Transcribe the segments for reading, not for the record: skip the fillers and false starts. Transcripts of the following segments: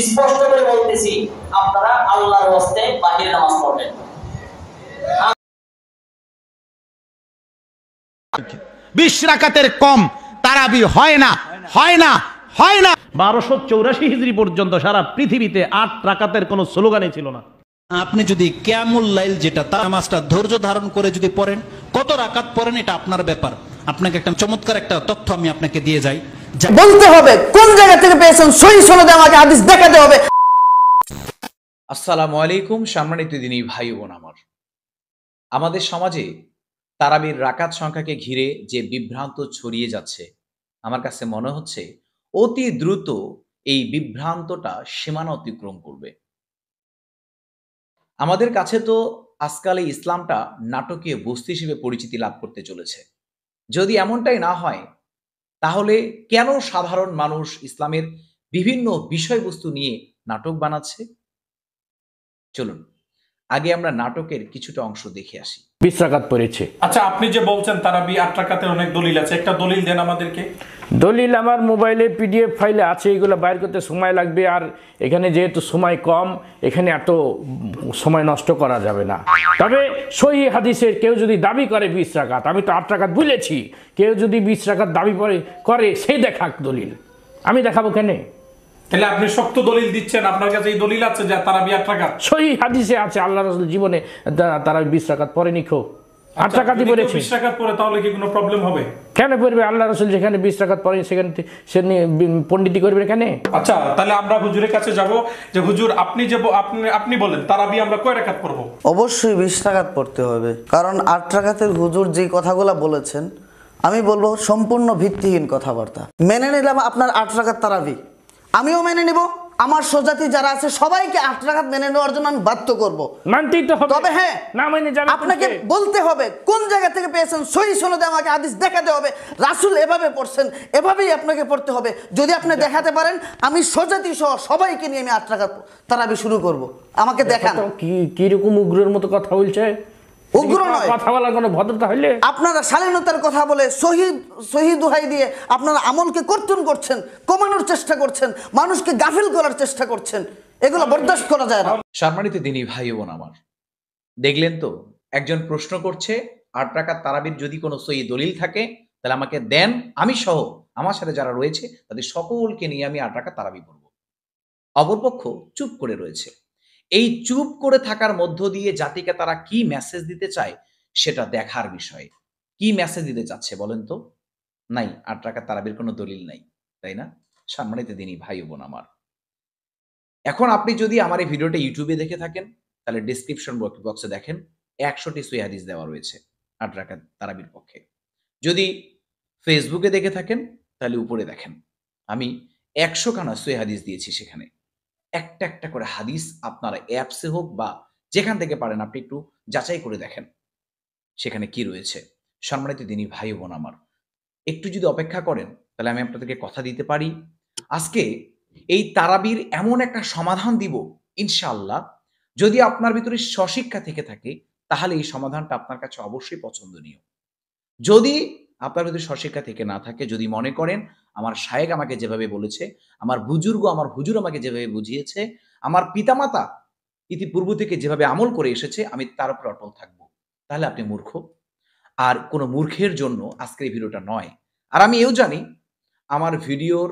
স্পষ্ট করে বলতেছি, আপনারা আল্লাহর ওয়াস্তে বাহির নামাজ পড়বেন। 20 রাকাতের কম তারাবি হয় না। 1284 হিজরি পর্যন্ত সারা পৃথিবীতে 8 রাকাতের কোনো স্লোগানই ছিল না। আপনি যদি কিয়ামুল লাইল যেটা তার নামাজটা ধৈর্য ধারণ করে যদি পড়েন, কত রাকাত পড়েন এটা আপনার ব্যাপার। আপনাকে একটা চমৎকার একটা তথ্য আমি আপনাকে দিয়ে যাই। বলতে হবে কোন জায়গা থেকে পেয়েছেন, সহি সনদে আমাকে হাদিস দেখাতে হবে। আসসালামু আলাইকুম সম্মানিত দিনী ভাই বোন আমার। আমাদের সমাজে তারাবির রাকাত সংখ্যাকে ঘিরে যে বিভ্রান্ত ছড়িয়ে যাচ্ছে, আমার কাছে মনে হচ্ছে অতি দ্রুত এই বিভ্রান্তটা সীমানা অতিক্রম করবে। আমাদের কাছে তো আজকাল এই ইসলামটা নাটকীয় বস্তু হিসেবে পরিচিতি লাভ করতে চলেছে। যদি এমনটাই না হয়, তাহলে কেন সাধারণ মানুষ ইসলামের বিভিন্ন বিষয়বস্তু নিয়ে নাটক বানাচ্ছে? চলুন আগে আমরা নাটকের কিছুটা অংশ দেখে আসি। 20 রাকাত পড়েছে। আচ্ছা, আপনি যে বলছেন তারাবি 8 রাকাতের অনেক দলিল আছে, একটা দলিল দেন আমাদেরকে। দলিল আমার মোবাইলে পিডিএফ ফাইলে আছে, এগুলো বাইর করতে সময় লাগবে। আর এখানে যেহেতু সময় কম, এখানে এত সময় নষ্ট করা যাবে না। তবে সহিহ হাদিসের কেউ যদি দাবি করে 20 রাকাত, আমি তো 8 রাকাত বলেছি, কেউ যদি 20 রাকাত দাবি করে সেই দেখাক দলিল, আমি দেখাবো কেন? তাহলে আপনি শক্ত দলিল দিচ্ছেন, আপনার কাছে এই দলিল আছে যে তারাবি 8 রাকাত? সহিহ হাদিসে আছে, আল্লাহ রাসূল জীবনে তারা 20 রাকাত পড়েনি। 8 রাকাতই পড়েছে। 20 রাকাত পড়ে তাহলে কি কোনো প্রবলেম হবে? কেন পড়বে? আল্লাহ রাসূল যেখানে 20 রাকাত পড়েন সেখানে সে পণ্ডিতি করবে কেন? আচ্ছা, তাহলে আমরা হুজুরের কাছে যাব যে হুজুর আপনি বলেন তারাবি আমরা কয় রাকাত পড়ব? অবশ্যই 20 রাকাত পড়তে হবে, কারণ 8 রাকাতের হুজুর যে কথাগুলো বলেছেন, আমি বলবো সম্পূর্ণ ভিত্তিহীন কথাবার্তা। মেনে নিলাম আপনার 8 রাকাত তারাবি, আমিও মেনে নিব। আমার স্বজাতি যারা আছে সবাইকে 8 রাকাত মেনে নেওয়ার জন্য আমি বাধ্য করব। মানতেই তো হবে। তবে হ্যাঁ, না মানে আপনাকে বলতে হবে কোন জায়গা থেকে পেয়েছেন, সহি সনদে আমাকে হাদিস দেখাতে হবে। রাসূল এভাবে পড়ছেন, এভাবেই আপনাকে পড়তে হবে। যদি আপনি দেখাতে পারেন, আমি স্বজাতি সহ সবাইকে নিয়ে আমি 8 রাকাত তারাবি শুরু করব। আমাকে দেখান। কি রকম উগ্রের মতো কথা বলছে? উগ্র নয়, কথা বলার কোনো ভদ্রতা হইলে? আপনারা শালীনতার কথা বলে সহি দোহাই দিয়ে আপনারা আমলকে কর্তন করছেন, কমানোর চেষ্টা করছেন, মানুষকে গাফিল করার চেষ্টা করছেন। এগুলো বরদাস্ত করা যায় না। সম্মানিত দিনী ভাই বোন আমার, দেখলেন তো, একজন প্রশ্ন করছে 8 রাকাত তারাবির যদি কোনো সহি দলিল থাকে তাহলে আমাকে দেন, আমি সহ আমার সাথে যারা রয়েছে তাদের সকলকে নিয়ে আমি 8 রাকাত তারাবি পড়ব। অপরপক্ষ চুপ করে রয়েছে। এই চুপ করে থাকার মধ্য দিয়ে জাতিকে তারা কি মেসেজ দিতে চায় সেটা দেখার বিষয়। কি মেসেজ দিতে চাচ্ছে বলেন তো? নাই, 8 রাকাত তারাবির কোনো দলিল নাই, তাই না? সম্মানিত দিনী ভাই বোন আমার, এখন আপনি যদি আমার এই ভিডিওটা ইউটিউবে দেখে থাকেন তাহলে ডেসক্রিপশন বক্সে দেখেন 100টি সহিহ হাদিস দেওয়া রয়েছে 8 রাকাত তারাবির পক্ষে। যদি ফেসবুকে দেখে থাকেন তাহলে উপরে দেখেন আমি 100 খানা সহিহ হাদিস দিয়েছি। সেখানে একটা একটা করে হাদিস আপনারা অ্যাপসে হোক বা যেখান থেকে পারেন আপনি একটু যাচাই করে দেখেন সেখানে কি রয়েছে। সম্মানিত দিনী ভাই বোন আমার, একটু যদি অপেক্ষা করেন তাহলে আমি আপনাদেরকে কথা দিতে পারি, আজকে এই তারাবির এমন একটা সমাধান দিব ইনশাআল্লাহ। যদি আপনার ভিতরে স্বশিক্ষা থেকে থাকে তাহলে এই সমাধানটা আপনার কাছে অবশ্যই পছন্দনীয়। যদি আপনার ভিতরে স্বশিক্ষা থেকে না থাকে, যদি মনে করেন আমার শায়েখ আমাকে যেভাবে বলেছে, আমার বুজুর্গ আমার হুজুর আমাকে যেভাবে বুঝিয়েছে, আমার পিতামাতা ইতিপূর্ব থেকে যেভাবে আমল করে এসেছে আমি তার উপর অটল থাকবো, তাহলে আপনি মূর্খ। আর কোনো মূর্খের জন্য আজকের এই ভিডিওটা নয়। আর আমি এও জানি আমার ভিডিওর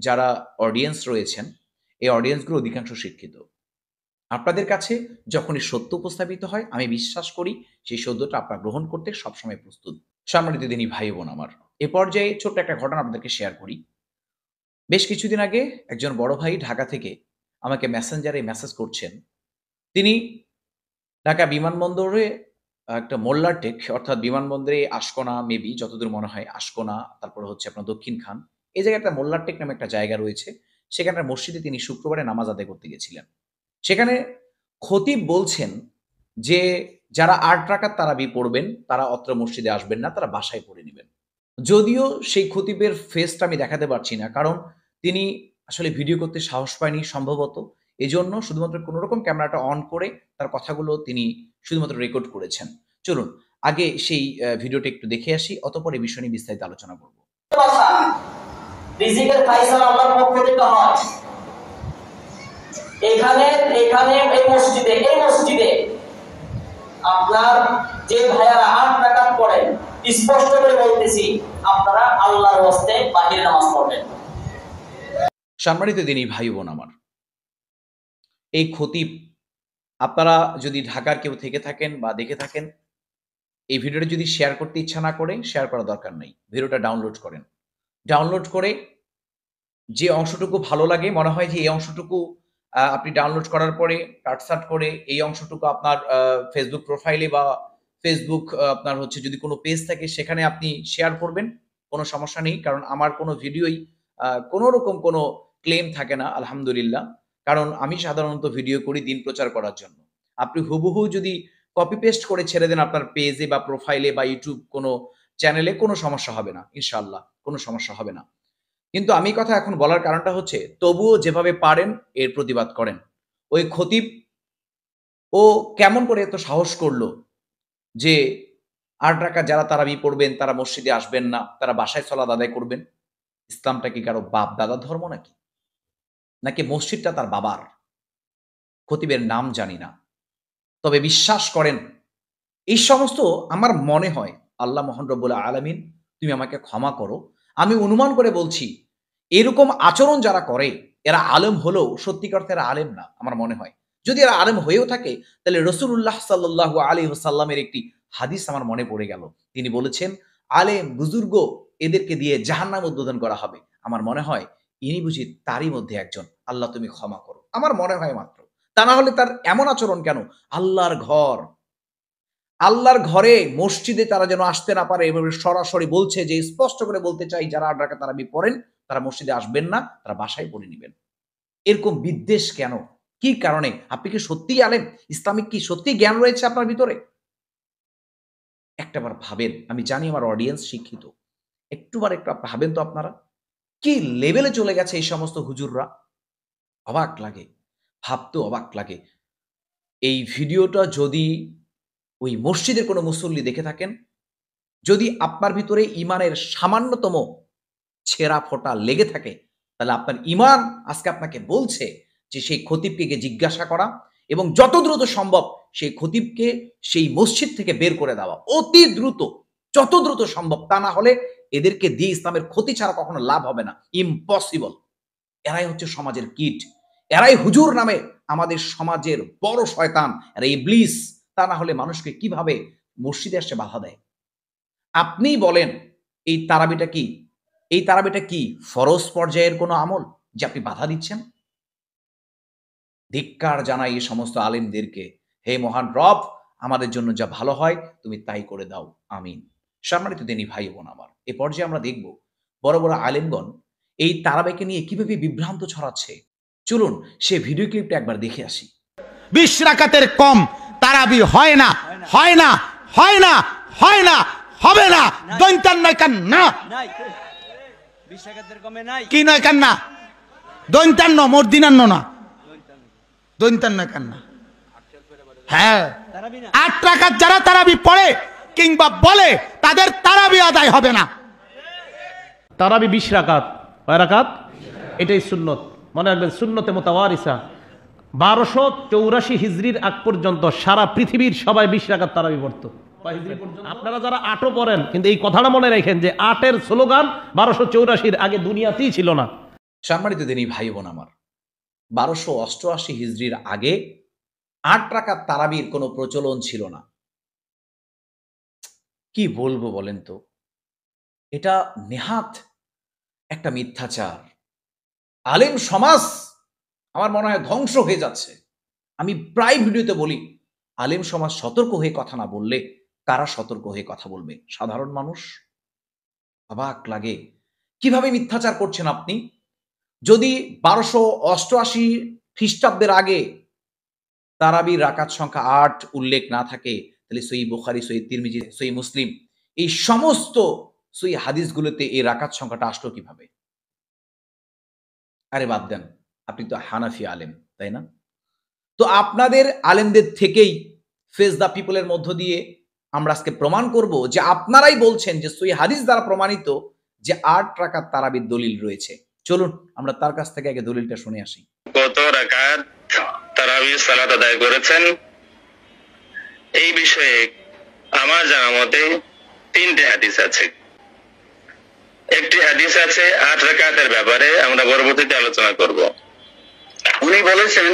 যারা অডিয়েন্স রয়েছেন, এই অডিয়েন্সগুলো অধিকাংশ শিক্ষিত। আপনাদের কাছে যখনই সত্য উপস্থাপিত হয় আমি বিশ্বাস করি সেই সত্যটা আপনারা গ্রহণ করতে সবসময় প্রস্তুত। সম্মানিত দিনী ভাই বোন আমার, এ পর্যায়ে ছোট্ট একটা ঘটনা আপনাদেরকে শেয়ার করি। বেশ কিছুদিন আগে একজন বড় ভাই ঢাকা থেকে আমাকে মেসেঞ্জারে মেসেজ করছেন। তিনি ঢাকা বিমানবন্দরে একটা মোল্লার টেক, অর্থাৎ বিমানবন্দরে আশকোনা, মেবি যতদূর মনে হয় আশকোনা, তারপরে হচ্ছে আপনার দক্ষিণ খান, এই জায়গায় একটা মোল্লার টেক নামে একটা জায়গা রয়েছে। সেখানকার মসজিদে তিনি শুক্রবারে নামাজ আদায় করতে গেছিলেন। সেখানে খতিব বলছেন যে যারা 8 রাকাত তারাবি পড়বেন তারা অত্র মসজিদে আসবেন না, তারা বাসায় পড়ে নেবেন। যদিও সেই খতিবের ফেসটা আমি দেখাতে পারছি না, কারণ তিনি আসলে ভিডিও করতে সাহস পায়নি সম্ভবত, এজন্য শুধুমাত্র কোনো রকম ক্যামেরাটা অন করে তার কথাগুলো তিনি শুধুমাত্র রেকর্ড করেছেন। চলুন আগে সেই ভিডিওটা একটু দেখে আসি, অতঃপর এই বিষয় নিয়ে বিস্তারিত আলোচনা করব। রিজিকের ফায়সালা আল্লাহর পক্ষ থেকে হয়। এখানে এখানে এই মসজিদে আপনার যে ভাইয়ারা 8 রাকাত পড়েন, স্পষ্ট করে বলতেছি আপনারা আল্লাহর ওয়াস্তে বাহিরে নামাজ পড়বেন। সম্মানিত দিনী ভাই বোন আমার, এই খতিব আপনারা যদি ঢাকার কেউ থেকে থাকেন বা দেখে থাকেন, এই ভিডিওটা যদি শেয়ার করতে ইচ্ছা না করে শেয়ার করা দরকার নেই, ভিডিওটা ডাউনলোড করেন। ডাউনলোড করে যে অংশটুকু ভালো লাগে, মনে হয় যে এই অংশটুকু আপনি ডাউনলোড করার পরে কাটসাট করে এই অংশটুকু আপনার ফেসবুক প্রোফাইলে বা ফেসবুক আপনার হচ্ছে যদি কোনো পেজ থাকে সেখানে আপনি শেয়ার করবেন, কোনো সমস্যা নেই। কারণ আমার কোনো ভিডিওই কোনো রকম কোনো ক্লেম থাকে না আলহামদুলিল্লাহ, কারণ আমি সাধারণত ভিডিও করি দিন প্রচার করার জন্য। আপনি হুবহু যদি কপি পেস্ট করে ছেড়ে দেন আপনার পেজে বা প্রোফাইলে বা ইউটিউব কোনো চ্যানেলে, কোনো সমস্যা হবে না ইনশাআল্লাহ, কোনো সমস্যা হবে না। কিন্তু আমি কথা এখন বলার কারণটা হচ্ছে, তবুও যেভাবে পারেন এর প্রতিবাদ করেন। ওই খতিব ও কেমন করে এত সাহস করলো যে 8 রাকাত যারা তারাবি পড়বেন তারা মসজিদে আসবেন না, তারা বাসায় সালাত আদায় করবেন? ইসলামটা কি কারো বাপ দাদার ধর্ম নাকি মসজিদটা তার বাবার? খতিবের নাম জানি না, তবে বিশ্বাস করেন এই সমস্ত আমার মনে হয়, আল্লাহ মহান রব্বুল আলামিন তুমি আমাকে ক্ষমা করো, আমি অনুমান করে বলছি এরকম আচরণ যারা করে এরা আলেম হলেও সত্যিকার অর্থে এরা আলেম না আমার মনে হয়। যদি এরা আলেম হয়েও থাকে তাহলে রাসূলুল্লাহ সাল্লাল্লাহু আলাইহি ওয়াসাল্লামের একটি হাদিস আমার মনে পড়ে গেল। তিনি বলেছেন, আলেম বুজুর্গ এদেরকে দিয়ে জাহান্নাম উদ্বোধন করা হবে। আমার মনে হয় ইনি বুঝি তারই মধ্যে একজন। আল্লাহ তুমি ক্ষমা করো, আমার মনে হয় মাত্র। তা না হলে তার এমন আচরণ কেন? আল্লাহর ঘরে মসজিদে তারা যেন আসতে না পারে এভাবে সরাসরি বলছে, যে স্পষ্ট করে বলতে চাই যারা 8 রাকাত তারাবি পড়েন তারা মসজিদে আসবেন না, তারা বাসায় পড়ে নেবেন। এরকম বিদ্বেষ কেন? কি কারণে? আপনি কি সত্যিই আলেম? ইসলামিক কি সত্যি জ্ঞান রয়েছে আপনার ভিতরে? একটাবার ভাবেন, আমি জানি আমার অডিয়েন্স শিক্ষিত, একটু ভাবেন তো আপনারা কি লেভেলে চলে গেছে এই সমস্ত হুজুররা। অবাক লাগে, ভাবতেও অবাক লাগে। এই ভিডিওটা যদি ওই মসজিদের কোনো মুসল্লি দেখে থাকেন, যদি আপনার ভিতরে ইমানের সামান্যতম ছেঁড়া ফোঁটা লেগে থাকে, তাহলে আপনার ইমান আজকে আপনাকে বলছে যে সেই খতিবকে গিয়ে জিজ্ঞাসা করা এবং যত দ্রুত সম্ভব সেই খতিবকে সেই মসজিদ থেকে বের করে দেওয়া, অতি দ্রুত, যত দ্রুত সম্ভব। তা না হলে এদেরকে দিয়ে ইসলামের ক্ষতি ছাড়া কখনো লাভ হবে না, ইম্পসিবল। এরাই হচ্ছে সমাজের কীট, এরাই হুজুর নামে আমাদের সমাজের বড় শয়তান, এরা ইবলিস। তা না হলে মানুষকে কিভাবে মসজিদে এসে বাধা দেয়? আপনি বলেন এই তারাবিটা কি ফরজ পর্যায়ের কোনো আমল যে আপনি বাধা দিচ্ছেন? ধিক্কার জানাই এই সমস্ত আলেমদেরকে। হে মহান রব, আমাদের জন্য যা ভালো হয় তুমি তাই করে দাও, আমিন। সম্মানিত দিনী ভাই বোন আমার, এ পর্যায়ে আমরা দেখব বড় বড় আলেমগণ এই তারাবিকে নিয়ে কিভাবে বিভ্রান্ত ছড়াচ্ছে। চলুন সে ভিডিও ক্লিপটা একবার দেখে আসি। 20 রাকাতের কম তারাবি হয় না, হয় না, হয় না, হয় না, হবে না। দৈন্তান নয় কান না, 20 রাকাতের কমে নাই। কি নয় কান না? দৈন্তান্ন, মর্দিনান্ন না, দৈন্তান নয় কান না। হ্যাঁ, 8 রাকাত যারা তারাবি পড়ে কিংবা বলে তাদের তারাবি আদায় হবে না। তারাবি 20 রাকাত, কয় রাকাত? এটাই সুন্নত, মনে রাখবেন। সুন্নতে মুতাওয়ারিসা। 1284 হিজরির আগ পর্যন্ত সারা পৃথিবীর সবাই 20 রাকাত তারাবি পড়তো। আপনারা যারা 8ও পড়েন, কিন্তু এই কথাটা মনে রাখেন যে 8-এর স্লোগান 1284 আগে দুনিয়াতেই ছিল না। সম্মানিত দিনী ভাই বোন আমার, 1288 হিজরির আগে 8 রাকাত তারাবির কোনো প্রচলন ছিল না। কি বলবো বলেন তো? এটা নেহাত একটা মিথ্যাচার। আলেম সমাজ আমার মনে হয় ধ্বংস হয়ে যাচ্ছে। আমি প্রায় ভিডিওতে বলি, আলেম সমাজ সতর্ক হয়ে কথা না বললে কারা সতর্ক হয়ে কথা বলবে? সাধারণ মানুষ। অবাক লাগে কিভাবে মিথ্যাচার করছেন আপনি। যদি 1288 খ্রিস্টাব্দের আগে তারাবির রাকাত সংখ্যা 8 উল্লেখ না থাকে, তাহলে সহিহ বুখারী, সহিহ তিরমিজি, সহিহ মুসলিম এই সমস্ত সহিহ হাদিসগুলোতে এই রাকাত সংখ্যাটা আসলো কিভাবে? আরে বাদ দেন, আপনি তো হানাফি আলেম, তাই না? তো আপনাদের আলেমদের থেকেই ফেস দ্য পিপলের মধ্য দিয়ে আমরা আজকে প্রমাণ করব যে আপনারাই বলছেন যে সহিহ হাদিস দ্বারা প্রমাণিত যে 8 রাকাত তারাবির দলিল রয়েছে। চলুন আমরা তার কাছ থেকে আগে দলিলটা শুনে আসি। কত রাকাত তারাবি সালাত আদায় করেছেন, এই বিষয়ে আমার জানা মতে 3টে হাদিস আছে। একটি হাদিস আছে 8 রাকাতের ব্যাপারে, আমরা পরবর্তীতে আলোচনা করব। উনি বলেছেন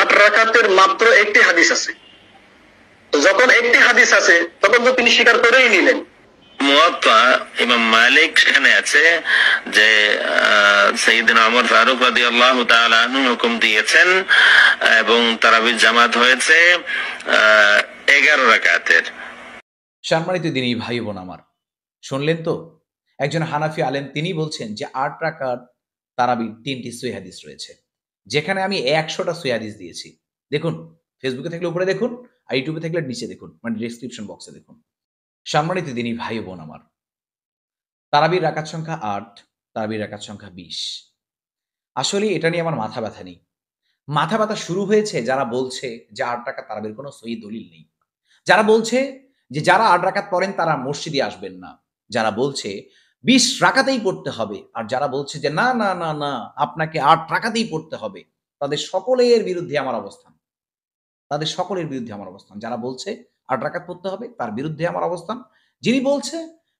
8 রাকাতের মাত্র একটি হাদিস আছে। তো যখন একটি হাদিস আছে তখন তো তিনি স্বীকার করেই নিলেন। মুয়াত্তা ইমাম মালিক সেখানে আছে যে সাইয়েদনা ওমর ফারুক রাদিয়াল্লাহু তাআলা আনহু হুকুম দিয়েছেন এবং তারাবির জামাত হয়েছে 11 রাকাতের। সম্মানিত দিনী ভাই বোন আমার, শুনলেন তো? একজন হানাফি আলেম তিনি বলছেন যে 8 রাকাত তারাবির 3টি সহিহ হাদিস রয়েছে, যেখানে আমি 100টা সহিহ হাদিস দিয়েছি। দেখুন, ফেসবুকে থাকলে উপরে দেখুন, আর ইউটিউবে থাকলে নিচে দেখুন, মানে ডেসক্রিপশন বক্সে দেখুন। সম্মানিত দিনী ভাই বোন আমার, তারাবির রাকাত সংখ্যা 8, তারাবির রাকাত সংখ্যা 20। আসলে এটা নিয়ে আমার মাথা ব্যথা নেই। মাথা ব্যথা শুরু হয়েছে যারা বলছে যে 8 রাকাত তারাবির কোনো সহিহ দলিল নেই, যারা বলছে যে যারা 8 রাকাত পড়েন তারা মসজিদে আসবেন না, যারা বলছে 20 রাকাতেই পড়তে হবে, আর যারা বলছে যে না না না না আপনাকে 8 রাকাতেই পড়তে হবে, তাদের সকলের বিরুদ্ধে আমার অবস্থান। তাদের সকলের বিরুদ্ধে আমার অবস্থান। যারা বলছে 8 রাকাত পড়তে হবে তার বিরুদ্ধে আমার অবস্থান, যিনি বলছে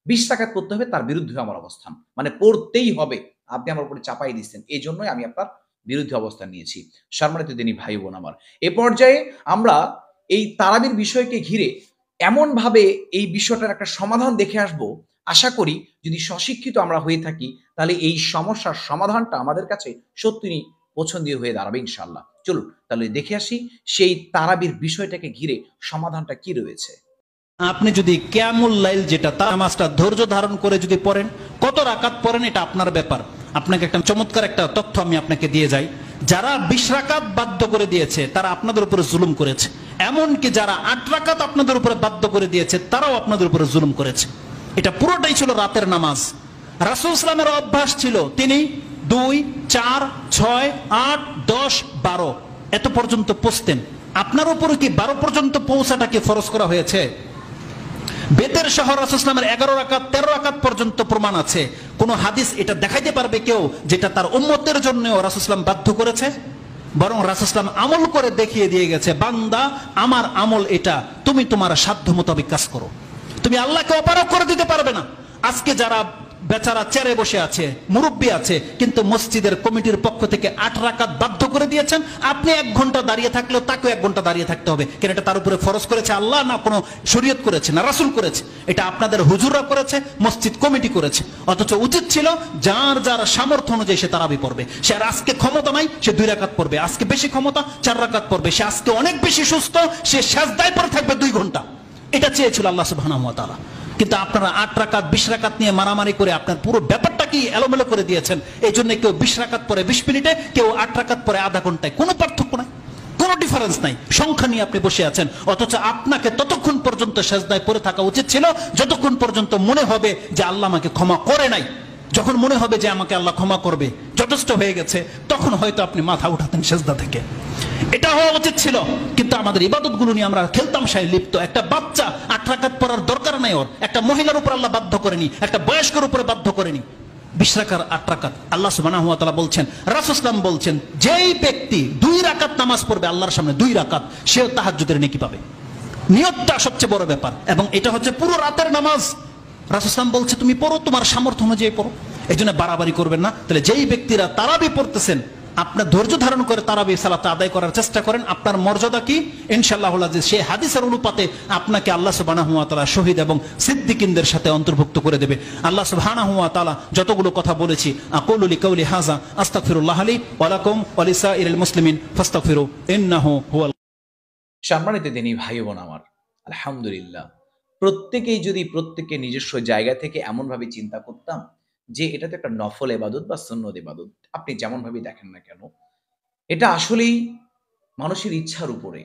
20 রাকাত পড়তে হবে তার বিরুদ্ধে আমার অবস্থান। মানে পড়তেই হবে, আপনি আমার উপরে চাপাই দিচ্ছেন, এই জন্যই আমি আপনার বিরুদ্ধে অবস্থান নিয়েছি। সম্মানিত দিনী ভাই বোন আমার, এ পর্যায়ে আমরা এই তারাবির বিষয়কে ঘিরে এমন ভাবে এই বিষয়টার একটা সমাধান দেখে আসব, আশা করি যদি স্বশিক্ষিত আমরা হয়ে থাকি তাহলে এই সমস্যার সমাধানটা আমাদের কাছে সত্যি পছন্দীয় হয়ে দাঁড়াবে ইনশাআল্লাহ। চলুন তাহলে দেখে আসি সেই তারাবির বিষয়টাকে ঘিরে সমাধানটা কি রয়েছে। আপনি যদি কিয়ামুল লাইল যেটা তার নামাজটা ধৈর্য ধারণ করে যদি পড়েন, কত রাকাত পড়েন এটা আপনার ব্যাপার। আপনাকে একটা চমৎকার একটা তথ্য আমি আপনাকে দিয়ে যাই। যারা 20 রাকাত বাধ্য করে দিয়েছে তারা আপনাদের উপরে জুলুম করেছে, এমনকি যারা 8 রাকাত আপনাদের উপরে বাধ্য করে দিয়েছে তারাও আপনাদের উপরে জুলুম করেছে। এটা পুরোটাই ছিল রাতের নামাজ। রাসূল সাল্লাল্লাহু আলাইহি অভ্যাস ছিল, তিনি 2, 4, 6, 8, 10, 12 এত পর্যন্ত পৌঁছতেন। আপনার উপরে কি 12 পর্যন্ত পৌঁছাটাকে ফরজ করা হয়েছে? বেতের শহর রাসূল সাল্লাল্লাহু আলাইহি 11 রাকাত 13 রাকাত পর্যন্ত প্রমাণ আছে। কোন হাদিস এটা দেখাইতে পারবে কেউ যেটা তার উম্মতের জন্য রাসূল সাল্লাল্লাহু আলাইহি ওয়াসাল্লাম বাধ্য করেছে? বরং রাসূল সাল্লাল্লাহু আলাইহি আমল করে দেখিয়ে দিয়ে গেছে, বান্দা আমার আমল এটা, তুমি তোমার সাধ্য মোতাবেক কাজ করো, তুমি আল্লাহকে অপারগ করে দিতে পারবে না। আজকে যারা বেচারা চেয়ারে বসে আছে, মুরব্বী আছে, কিন্তু মসজিদের কমিটির পক্ষ থেকে 8 রাকাত বাধ্য করে দিয়েছেন, আপনি 1 ঘন্টা দাঁড়িয়ে থাকলেও তাকেও 1 ঘন্টা দাঁড়িয়ে থাকতে হবে। কেন এটা তার উপরে ফরজ করেছে আল্লাহ, না কোনো শরীয়ত করেছে, না রাসূল করেছে? এটা আপনাদের হুজুররা করেছে, মসজিদ কমিটি করেছে। অথচ উচিত ছিল যার যার সামর্থ্য অনুযায়ী সে তারাবি পড়বে। সে আর আজকে ক্ষমতা নাই, সে 2 রাকাত পড়বে। আজকে বেশি ক্ষমতা, 4 রাকাত পড়বে। সে আজকে অনেক বেশি সুস্থ, সে সাজদায় পড়ে থাকবে 2 ঘন্টা। এটা চেয়েছিল আল্লাহ সুবহানাহু ওয়া তাআলা। কিন্তু আপনারা 8 রাকাত 20 রাকাত নিয়ে মারামারি করে আপনার পুরো ব্যাপারটা কি এলোমেলো করে দিয়েছেন। এই জন্য কেউ 20 রাকাত পরে 20 মিনিটে, কেউ 8 রাকাত পরে আধা ঘন্টায়। কোনো পার্থক্য নাই, কোনো ডিফারেন্স নাই। সংখ্যা নিয়ে আপনি বসে আছেন, অথচ আপনাকে ততক্ষণ পর্যন্ত সাজদায় পড়ে থাকা উচিত ছিল যতক্ষণ পর্যন্ত মনে হবে যে আল্লাহ আমাকে ক্ষমা করে নাই। যখন মনে হবে যে আমাকে আল্লাহ ক্ষমা করবে, যথেষ্ট হয়ে গেছে, তখন হয়তো আপনি মাথা উঠাতেন সেজদা থেকে। এটা হওয়া উচিত ছিল। কিন্তু আমাদের ইবাদতগুলো নিয়ে আমরা খেলতামশায় লিপ্ত। একটা বাচ্চা 8 রাকাত পড়ার দরকার নাই ওর। একটা মহিলার উপর আল্লাহ বাধ্য করেনি, একটা বয়স্কের উপরে বাধ্য করেনি। 20 রাকাত 8 রাকাত আল্লাহ সুবহানাহু ওয়া তাআলা বলছেন, রাসূল সাল্লাল্লাহু আলাইহি বলছেন, যেই ব্যক্তি 2 রাকাত নামাজ পড়বে আল্লাহর সামনে 2 রাকাত, সেও তাহাজ্জুদের নেকি পাবে। নিয়তটা সবচেয়ে বড় ব্যাপার, এবং এটা হচ্ছে পুরো রাতের নামাজ। রাসূল সাল্লাল্লাহু বলছে তুমি পড়ো, তোমার সামর্থ্য অনুযায়ী পড়ো, এই জন্য বাড়াবাড়ি করবেন না। তাহলে যেই ব্যক্তিরা তারাবি পড়তেছেন, আপনার ধৈর্য ধারণ করে তারাবি সালাত আদায় করার চেষ্টা করেন। আপনার মর্যাদা কি? ইনশাআল্লাহুল আজিজ সেই হাদিসের অনুপাতে আপনাকে আল্লাহ সুবহানাহু ওয়া তাআলা শহীদ এবং সিদ্দিকিনদের সাথে অন্তর্ভুক্ত করে দেবে। আল্লাহ সুবহানাহু ওয়া তাআলা যতগুলো কথা বলেছি, আকুলু লিকাউলি হাযা আস্তাগফিরুল্লাহ লি ওয়া লাকুম ওয়া লিসাইরিল মুসলিমিন ফাস্তাগফিরু ইন্নাহু হুয়াল। সম্মানিত দিনী ভাই বোন আমার, আলহামদুলিল্লাহ, প্রত্যেকেই যদি প্রত্যেকের নিজস্ব জায়গা থেকে এমনভাবে চিন্তা করতাম যে এটা তো একটা নফল ইবাদত বা সুন্নত ইবাদত, আপনি যেমন ভাবে দেখেন না কেন, এটা আসলেই মানুষের ইচ্ছার উপরে।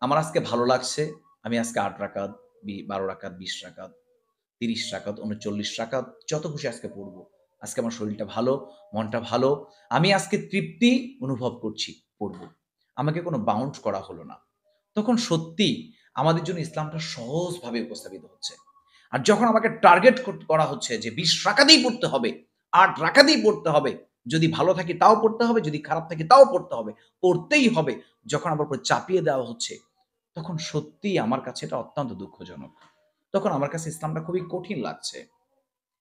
আমার আজকে ভালো লাগছে, আমি আজকে 8 রাকাত 12 রাকাত 20 রাকাত 30 রাকাত 39 রাকাত যত খুশি আজকে পড়বো। আজকে আমার শরীরটা ভালো, মনটা ভালো, আমি আজকে তৃপ্তি অনুভব করছি, পড়বো। আমাকে কোনো বাউন্ড করা হলো না। তখন সত্যি আমাদের জন্য ইসলামটা সহজভাবে উপস্থাপিত হচ্ছে। আর যখন আমাকে টার্গেট করা হচ্ছে যে 20 রাকাতেই পড়তে হবে, 8 রাকাতেই পড়তে হবে, যদি ভালো থাকি তাও পড়তে হবে, যদি খারাপ থাকি তাও পড়তে হবে, পড়তেই হবে। যখন আমার উপর চাপিয়ে দেওয়া হচ্ছে, তখন সত্যিই আমার কাছে এটা অত্যন্ত দুঃখজনক। তখন আমার কাছে ইসলামটা খুবই কঠিন লাগছে।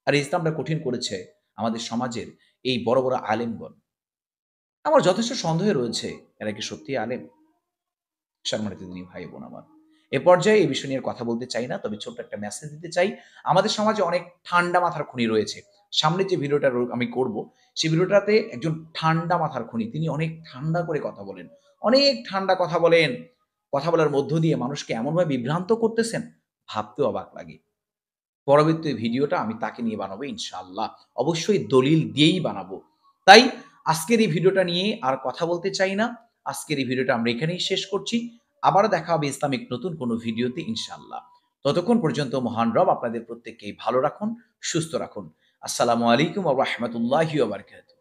আর ইসলামটা কঠিন করেছে আমাদের সমাজের এই বড় বড় আলেমগণ। আমার যথেষ্ট সন্দেহ রয়েছে এরা কি সত্যি আলেম? সম্মানিত দিনী ভাই বোন আমার, এ পর্যায়ে এই বিষয় নিয়ে কথা বলতে চাই না, তবে ছোট্ট একটা মেসেজ দিতে চাই। আমাদের সমাজে অনেক ঠান্ডা মাথার খুনি রয়েছে। সামনে যে ভিডিওটা আমি করব, সেই ভিডিওটাতে একজন ঠান্ডা মাথার খুনি, তিনি অনেক ঠান্ডা করে কথা বলেন, অনেক ঠান্ডা কথা বলেন। কথা বলার মধ্য দিয়ে মানুষকে এমনভাবে বিভ্রান্ত করতেছেন, ভাবতেও অবাক লাগে। পরবর্তী ভিডিওটা আমি তাকে নিয়ে বানাবো ইনশাআল্লাহ, অবশ্যই দলিল দিয়েই বানাবো। তাই আজকের এই ভিডিওটা নিয়ে আর কথা বলতে চাই না। আজকের এই ভিডিওটা আমরা এখানেই শেষ করছি। আবার দেখা হবে ইসলামিক নতুন কোনো ভিডিওতে ইনশাআল্লাহ। ততক্ষণ পর্যন্ত মহান রব আপনাদের প্রত্যেককেই ভালো রাখুন, সুস্থ রাখুন। আসসালামু আলাইকুম ওয়া রাহমাতুল্লাহি ওয়া বারাকাতুহু।